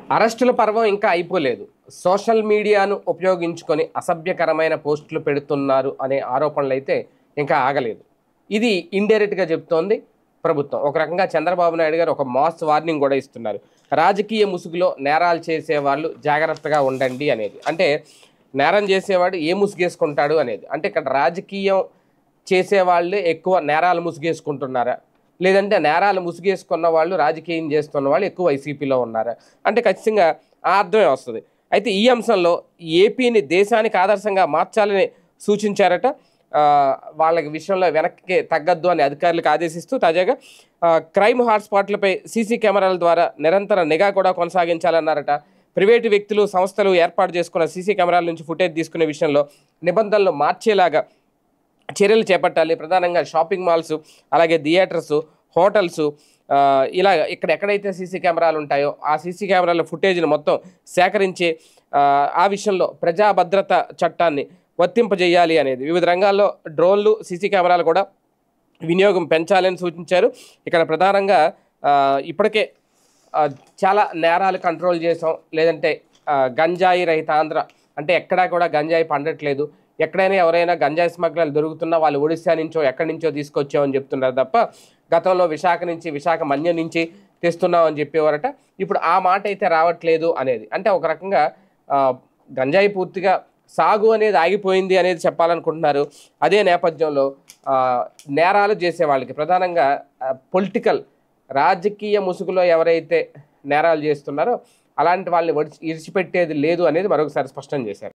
అరెస్టుల పర్వం ఇంకా అయిపోలేదు. సోషల్ మీడియాను ఉపయోగించుకొని అసభ్యకరమైన పోస్టులు పెడుతున్నారు అనే ఆరోపణలైతే ఇంకా ఆగలేదు. ఇది ఇండైరెక్ట్‌గా చెప్తోంది ప్రభుత్వం. ఒక రకంగా చంద్రబాబు నాయుడు గారు ఒక మాస్ వార్నింగ్ కూడా ఇస్తున్నారు. రాజకీయ ముసుగులో నేరాలు చేసేవాళ్ళు జాగ్రత్తగా ఉండండి అనేది. అంటే నేరం చేసేవాడు ఏ ముసుగేసుకుంటాడు అనేది. అంటే ఇక్కడ రాజకీయం చేసేవాళ్ళే ఎక్కువ నేరాలు ముసుగేసుకుంటున్నారా? లేదంటే నేరాలు ముసుగేసుకున్న వాళ్ళు రాజకీయం చేస్తున్న వాళ్ళు ఎక్కువ వైసీపీలో ఉన్నారా? అంటే ఖచ్చితంగా ఆ అర్థమే వస్తది. అయితే ఈ అంశంలో ఏపీని దేశానికి ఆదర్శంగా మార్చాలని సూచించారట. వాళ్ళకి విషయంలో వెనక్కి తగ్గద్దు అని అధికారులకు ఆదేశిస్తూ తాజాగా క్రైమ్ హాట్‌స్పాట్‌లపై సీసీ కెమెరాల ద్వారా నిరంతర నిఘా కూడా కొనసాగించాలన్నారట. ప్రైవేటు వ్యక్తులు, సంస్థలు ఏర్పాటు చేసుకున్న సీసీ కెమెరాల నుంచి ఫుటేజ్ తీసుకునే విషయంలో నిబంధనలు మార్చేలాగా చర్యలు చేపట్టాలి. ప్రధానంగా షాపింగ్ మాల్స్, అలాగే థియేటర్స్, హోటల్స్, ఇలా ఎక్కడైతే సీసీ కెమెరాలు ఉంటాయో ఆ సీసీ కెమెరాల ఫుటేజ్‌ని మొత్తం సేకరించి ఆ విషయంలో ప్రజా భద్రత చట్టాన్ని వర్తింపజేయాలి అనేది. వివిధ రంగాల్లో డ్రోన్లు, సీసీ కెమెరాలు కూడా వినియోగం పెంచాలని సూచించారు. ఇక్కడ ప్రధానంగా ఇప్పటికే చాలా నేరాలు కంట్రోల్ చేసాం. లేదంటే గంజాయి రహిత ఆంధ్ర, అంటే ఎక్కడా కూడా గంజాయి పండట్లేదు. ఎక్కడైనా ఎవరైనా గంజాయి స్మగ్లర్లు దొరుకుతున్నా వాళ్ళు ఒడిశా నుంచో ఎక్కడి నుంచో తీసుకొచ్చామని చెప్తున్నారు తప్ప గతంలో విశాఖ మన్యం నుంచి తెస్తున్నామని చెప్పేవారట. ఇప్పుడు ఆ మాట అయితే రావట్లేదు అనేది. అంటే ఒక రకంగా గంజాయి పూర్తిగా సాగు అనేది ఆగిపోయింది అనేది చెప్పాలనుకుంటున్నారు. అదే నేపథ్యంలో నేరాలు చేసే వాళ్ళకి ప్రధానంగా పొలిటికల్ రాజకీయ ముసుగులో ఎవరైతే నేరాలు చేస్తున్నారో అలాంటి వాళ్ళని ఇడిచిపెట్టేది లేదు అనేది మరొకసారి స్పష్టం చేశారు.